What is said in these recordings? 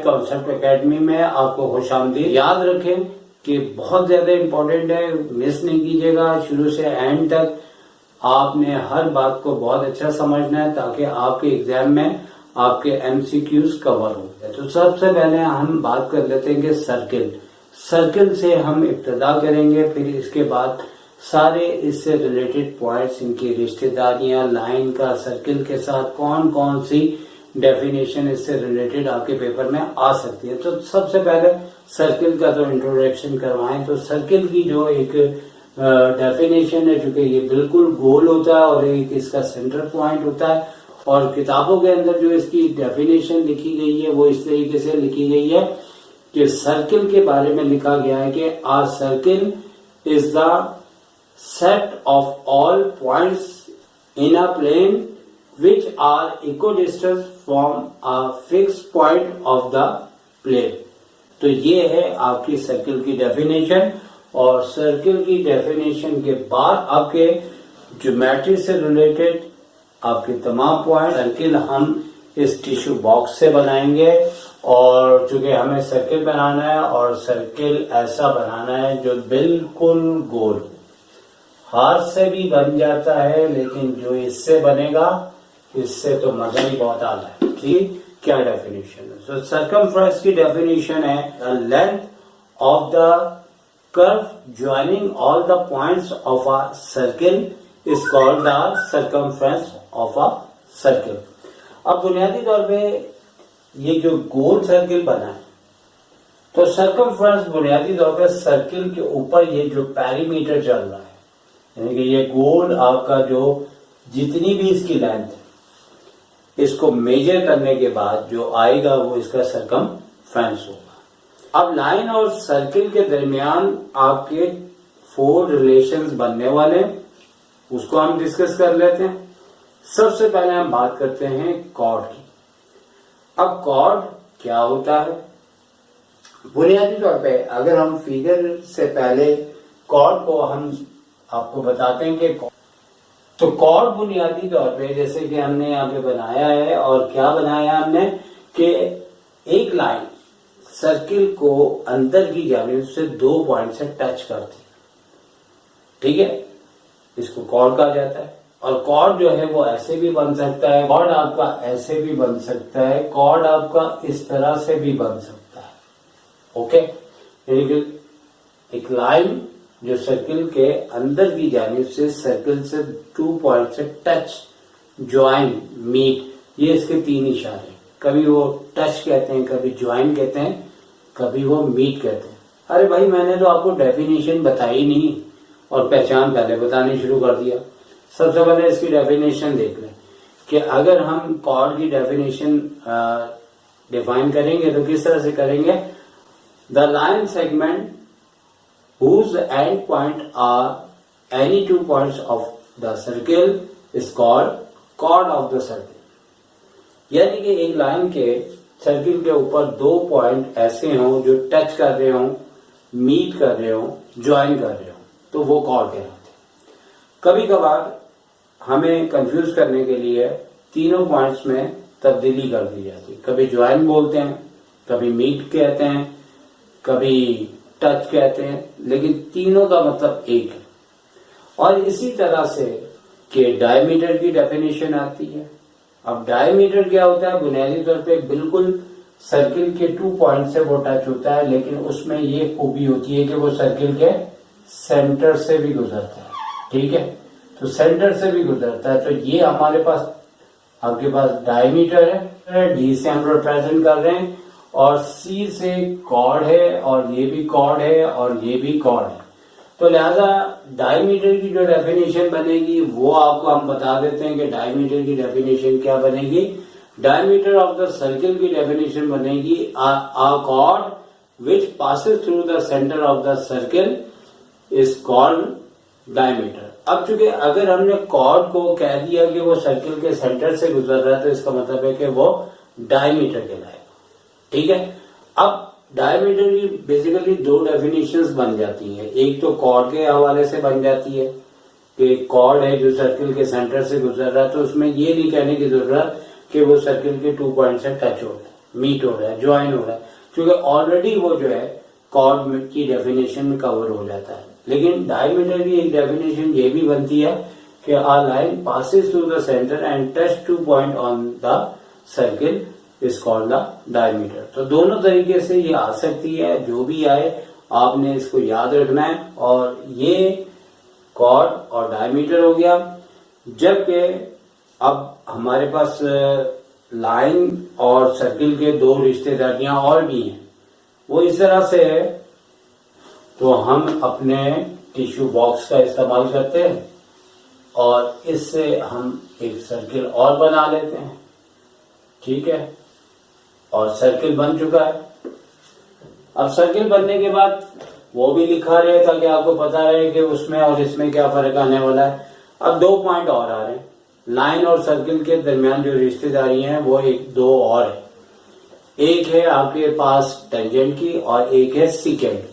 Concept academy में आपको खुशामदीद। याद रखें कि बहुत ज्यादा इम्पोर्टेंट है, मिस नहीं कीजिएगा शुरू से एंड तक। आपने हर बात को बहुत अच्छा समझना है ताकि आपके एग्जाम में आपके एमसीक्यूज कवर हो जाए। तो सबसे पहले हम बात कर लेते हैं कि सर्किल से हम इब्तिदा करेंगे, फिर इसके बाद सारे इससे रिलेटेड पॉइंट्स, इनकी रिश्तेदारियां, लाइन का सर्किल के साथ कौन कौन सी डेफिनेशन इससे रिलेटेड आपके पेपर में आ सकती है। तो सबसे पहले सर्किल का तो इंट्रोडक्शन करवाएं। तो सर्किल की जो एक डेफिनेशन है, चूंकि ये बिल्कुल गोल होता है और एक इसका सेंटर पॉइंट होता है, और किताबों के अंदर जो इसकी डेफिनेशन लिखी गई है वो इस तरीके से लिखी गई है कि सर्किल के बारे में लिखा गया है कि a circle is the set of all points in a plane which are equidistant from a fixed point of the plane। तो ये है आपकी सर्किल की डेफिनेशन। और सर्किल की डेफिनेशन के बाद आपके ज्योमेट्री से रिलेटेड आपके तमाम पॉइंट सर्किल हम इस टिश्यू बॉक्स से बनाएंगे। और चूंकि हमें सर्किल बनाना है और सर्किल ऐसा बनाना है जो बिल्कुल गोल, हाथ से भी बन जाता है लेकिन जो इससे बनेगा इससे तो मजा ही बहुत आला है। ठीक, क्या डेफिनेशन है? सो सर्कमफ्रेंस की डेफिनेशन है the length of the curve joining all the points of a circle is called the circumference of a circle. अब बुनियादी तौर पे ये जो गोल सर्किल बना है, तो सर्कमफ्रेंस बुनियादी तौर पे सर्किल के ऊपर ये जो पेरीमीटर चल रहा है, यानी कि ये गोल आपका जो जितनी भी इसकी लेंथ है, इसको मेजर करने के बाद जो आएगा वो इसका सर्कमफ्रेंस होगा। अब लाइन और सर्किल के दरमियान आपके 4 रिलेशंस बनने वाले, उसको हम डिस्कस कर लेते हैं। सबसे पहले हम बात करते हैं कॉर्ड की। अब कॉर्ड क्या होता है? बुनियादी तौर पे अगर हम फिगर से पहले कॉर्ड को हम आपको बताते हैं कि तो कॉर्ड बुनियादी तौर पे जैसे कि हमने यहाँ पे बनाया है, और क्या बनाया हमने कि एक लाइन सर्किल को अंदर की जानिब से 2 पॉइंट से टच करती है। ठीक है, इसको कॉर्ड कहा जाता है। और कॉर्ड जो है वो ऐसे भी बन सकता है, कॉर्ड आपका ऐसे भी बन सकता है, कॉर्ड आपका इस तरह से भी बन सकता है। ओके, एक लाइन जो सर्किल के अंदर की जानिब से सर्किल से 2 पॉइंट से टच, ज्वाइन, मीट, ये इसके 3 इशारे। कभी वो टच कहते हैं, कभी ज्वाइन कहते हैं, कभी वो मीट कहते हैं। अरे भाई, मैंने तो आपको डेफिनेशन बताई नहीं और पहचान पहले बतानी शुरू कर दिया। सबसे पहले इसकी डेफिनेशन देख लें कि अगर हम कॉर्ड की डेफिनेशन डिफाइन करेंगे तो किस तरह से करेंगे। The line segment whose end point are any 2 points of the circle is called chord of the circle। यानी कि एक लाइन के सर्किल के ऊपर 2 पॉइंट ऐसे हों जो टच कर रहे हों, मीट कर रहे हों, ज्वाइन कर रहे हों, तो वो कॉर्ड कहलाते हैं। कभी कभार हमें कंफ्यूज करने के लिए तीनों पॉइंट्स में तब्दीली कर दी जाती है। कभी ज्वाइन बोलते हैं, कभी मीट कहते हैं, कभी टच कहते हैं, लेकिन तीनों का मतलब एक है। और इसी तरह से कि डायमीटर की डेफिनेशन आती है। अब डायमीटर क्या होता है? बुनियादी तौर पे बिल्कुल सर्किल के 2 पॉइंट से वो टच होता है, लेकिन उसमें ये खूबी होती है कि वो सर्किल के सेंटर से भी गुजरता है। ठीक है, तो सेंटर से भी गुजरता है। तो ये हमारे पास, आपके पास डायमीटर है, डी से हम रिप्रेजेंट कर रहे हैं, और सी से कॉर्ड है, और ये भी कॉर्ड है, और ये भी कॉर्ड है। तो लिहाजा डायमीटर की जो डेफिनेशन बनेगी वो आपको हम बता देते हैं कि डायमीटर की डेफिनेशन क्या बनेगी। डायमीटर ऑफ द सर्किल की डेफिनेशन बनेगी a chord which passes through the center of the circle is called diameter। अब चूंकि अगर हमने कॉर्ड को कह दिया कि वो सर्किल के सेंटर से गुजर रहा है, तो इसका मतलब है कि वो डायमीटर कहलाएगा। ठीक है, अब डायमीटर की बेसिकली 2 डेफिनेशंस बन जाती हैं। एक तो कॉर्ड के हवाले से बन जाती है कि कॉर्ड है जो सर्किल के सेंटर से गुजर रहा है, तो उसमें ये नहीं कहने की जरूरत कि वो सर्किल के 2 पॉइंट से टच हो रहा है। मीट हो रहा है, ज्वाइन हो रहा है, क्योंकि ऑलरेडी वो जो है कॉर्ड की डेफिनेशन में कवर हो जाता है। लेकिन डायमीटर की एक डेफिनेशन ये भी बनती है कि a line passes through the centre and touch two point on the circle is called the diameter. तो दोनों तरीके से ये आ सकती है, जो भी आए आपने इसको याद रखना है। और ये कॉर्ड और डायमीटर हो गया। जबकि अब हमारे पास लाइन और सर्किल के दो रिश्तेदारियां और भी हैं, वो इस तरह से है। तो हम अपने टिश्यू बॉक्स का इस्तेमाल करते हैं और इससे हम एक सर्किल और बना लेते हैं, ठीक है। और सर्किल बन चुका है। अब सर्किल बनने के बाद वो भी लिखा रहे ताकि आपको पता रहे कि उसमें और इसमें क्या फर्क आने वाला है। अब 2 पॉइंट और आ रहे हैं। लाइन और सर्किल के दरमियान जो रिश्तेदारी है वो दो और है। एक है आपके पास टेंजेंट की और एक है सीकेंट की।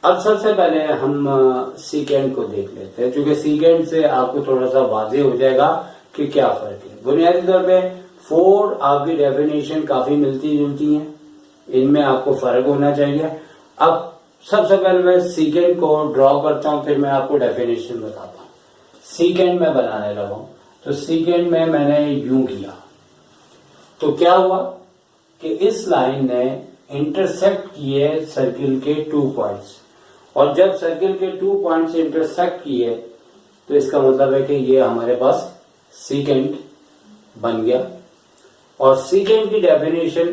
अब सबसे पहले हम सीकेंट को देख लेते हैं, क्योंकि सीकेंट से आपको थोड़ा सा वाज़ेह हो जाएगा कि क्या फर्क है। बुनियादी तौर पे 4 आपकी डेफिनेशन काफी मिलती जुलती हैं, इनमें आपको फर्क होना चाहिए। अब सबसे पहले मैं सीकेंट को ड्रॉ करता हूं, फिर मैं आपको डेफिनेशन बताता हूं। सीकेंट में बनाने लगा हूं, तो सीकेंट में मैंने यूं किया तो क्या हुआ कि इस लाइन ने इंटरसेक्ट किए सर्किल के 2 पॉइंट्स, और जब सर्किल के 2 पॉइंट्स इंटरसेक्ट किए तो इसका मतलब है कि ये हमारे पास सीकेंट बन गया। और सीकेंट की डेफिनेशन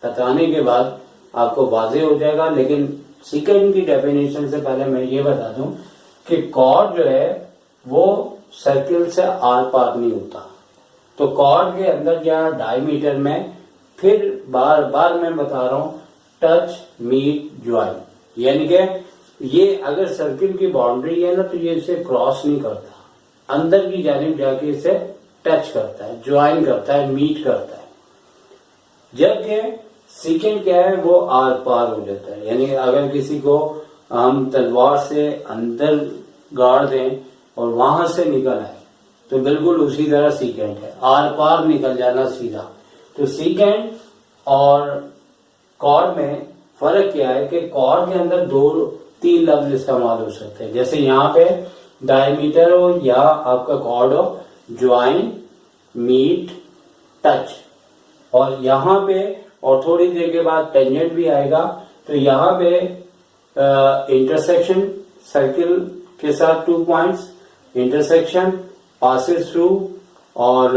बताने के बाद आपको वाज़ेह हो जाएगा। लेकिन सीकेंट की डेफिनेशन से पहले मैं ये बता दूं कि कॉर्ड जो है वो सर्किल से आर पार नहीं होता। तो कॉर्ड के अंदर या डायमीटर में, फिर बार बार मैं बता रहा हूं, टच मीट ज्वाइन, यानी कि ये अगर सर्किल की बाउंड्री है ना तो ये इसे क्रॉस नहीं करता, अंदर की जानिब जाके इसे टच करता है, ज्वाइन करता है, मीट करता है। जबकि सीकेंट क्या है, वो आर पार हो जाता है। यानी अगर किसी को हम तलवार से अंदर गाड़ दें और वहां से निकल आए तो बिल्कुल उसी तरह सीकेंट है, आर पार निकल जाना सीधा। तो सीकेंट और कॉर्ड में फर्क क्या है कि कॉर्ड के अंदर 2-3 लफ्ज इस्तेमाल हो सकते हैं। जैसे यहाँ पे डायमीटर हो या आपका कॉर्ड हो, ज्वाइन, मीट, टच। और यहाँ पे और थोड़ी देर के बाद टेंजेंट भी आएगा। तो यहाँ पे इंटरसेक्शन सर्किल के साथ 2 पॉइंट्स, इंटरसेक्शन पासेस थ्रू, और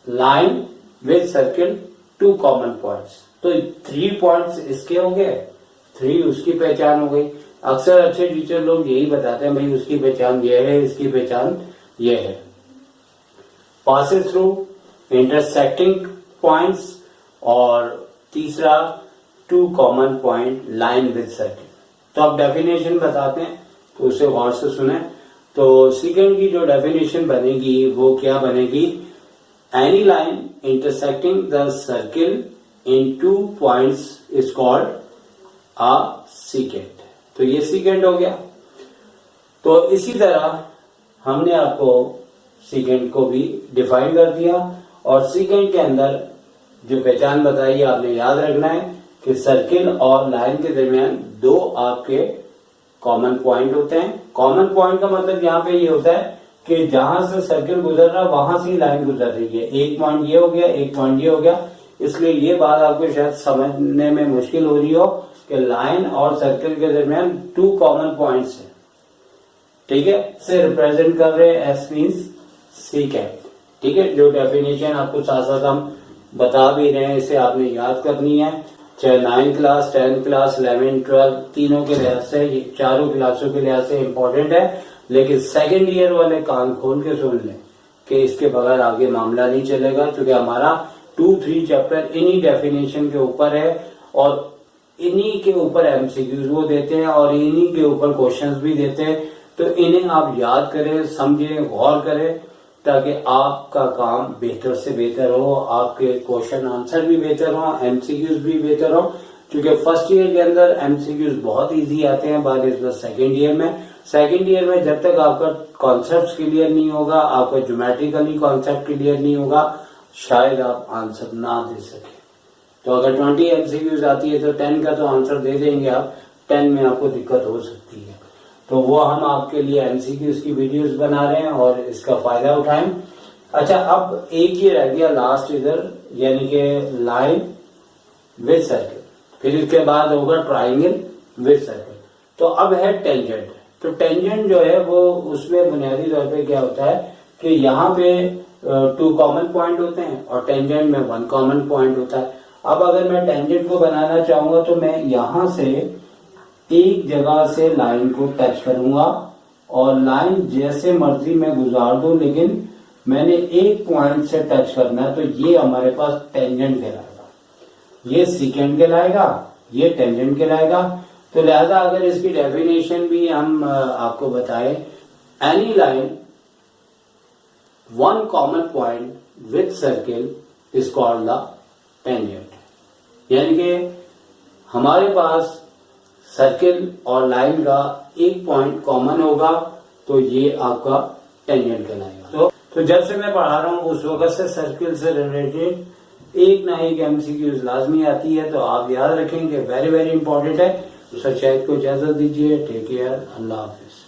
line with circle 2 common points. तो 3 पॉइंट्स इसके हो गए, 3 उसकी पहचान हो गई। अक्सर अच्छे टीचर लोग यही बताते हैं, भाई उसकी पहचान ये है, इसकी पहचान ये है। पासेस थ्रू, इंटरसेक्टिंग पॉइंट्स, और तीसरा 2 common point line with circle. तो अब डेफिनेशन बताते हैं, तो उसे गौर से सुने। तो सीकेंट की जो डेफिनेशन बनेगी वो क्या बनेगी, any line intersecting the circle in 2 points is called a secant. तो ये सीकेंट हो गया। तो इसी तरह हमने आपको सीकेंट को भी डिफाइन कर दिया, और सीकेंट के अंदर जो पहचान बताई आपने याद रखना है कि सर्किल और लाइन के दरमियान 2 आपके कॉमन पॉइंट होते हैं। कॉमन पॉइंट का मतलब यहाँ पे ये होता है कि जहां से सर्किल गुजर रहा वहां से लाइन गुजर रही है। एक पॉइंट ये हो गया, एक पॉइंट ये हो गया। इसलिए ये बात आपको शायद समझने में मुश्किल हो रही हो कि लाइन और सर्किल के दरमियान 2 कॉमन पॉइंट्स हैं, ठीक है, से रिप्रेजेंट कर रहे हैं एस मीन्स सीकेंट, ठीक है। जो डेफिनेशन आपको साथ साथ हम बता भी रहे हैं, इसे आपने याद करनी है, चाहे 9th class, 10th class, 11th, 12th, तीनों के लिहाज से, चारों क्लासों के लिहाज से इम्पोर्टेंट है। लेकिन सेकेंड ईयर वाले कान खोल के सुन लें कि इसके बगैर आगे मामला नहीं चलेगा, क्योंकि हमारा 2-3 चैप्टर इन्हीं डेफिनेशन के ऊपर है, और इन्हीं के ऊपर एमसीक्यूज वो देते हैं, और इन्हीं के ऊपर क्वेश्चंस भी देते हैं। तो इन्हें आप याद करें, समझें, गौर करें, ताकि आपका काम बेहतर से बेहतर हो, आपके क्वेश्चन आंसर भी बेहतर हो, एमसीक्यूज भी बेहतर हो। क्योंकि फर्स्ट ईयर के अंदर एमसीक्यूज बहुत इजी आते हैं, बाद इस सेकेंड ईयर में जब तक आपका कॉन्सेप्ट क्लियर नहीं होगा, आपका ज्योमेट्रिकली कॉन्सेप्ट क्लियर नहीं होगा, शायद आप आंसर ना दे सके। तो अगर 20 एमसीक्यूज आती है तो 10 का तो आंसर दे देंगे आप, 10 में आपको दिक्कत हो सकती है। तो वो हम आपके लिए एमसीक्यूज की वीडियोस बना रहे हैं और इसका फायदा उठाएं। अच्छा, अब एक ही रह गया लास्ट इधर, यानी कि लाइन विद सर्किल, फिर इसके बाद होगा ट्राइंगल विद सर्किल। तो अब है टेंजेंट। तो टेंजेंट जो है वो उसमें बुनियादी तौर पे क्या होता है कि यहाँ पे 2 कॉमन पॉइंट होते हैं और टेंजेंट में 1 कॉमन पॉइंट होता है। अब अगर मैं टेंजेंट को बनाना चाहूंगा तो मैं यहां से एक जगह से लाइन को टच करूंगा और लाइन जैसे मर्जी मैं गुजार दूं, लेकिन मैंने एक पॉइंट से टच करना है। तो ये हमारे पास टेंजेंट कहलाएगा, ये सेकेंड कहलाएगा, ये टेंजेंट कहलाएगा। तो लिहाजा अगर इसकी डेफिनेशन भी हम आपको बताएं, any line 1 common point with circle is called the tangent. यानी कि हमारे पास सर्किल और लाइन का एक पॉइंट कॉमन होगा तो ये आपका टेंजेंट कहलाएगा। तो जब से मैं पढ़ा रहा हूं उस वक्त से सर्किल से रिलेटेड एक ना एक एमसीक्यूज लाजमी आती है। तो आप याद रखें कि वेरी वेरी इंपॉर्टेंट है। तो सर शायद को इजाजत दीजिए। टेक केयर, अल्लाह हाफिज।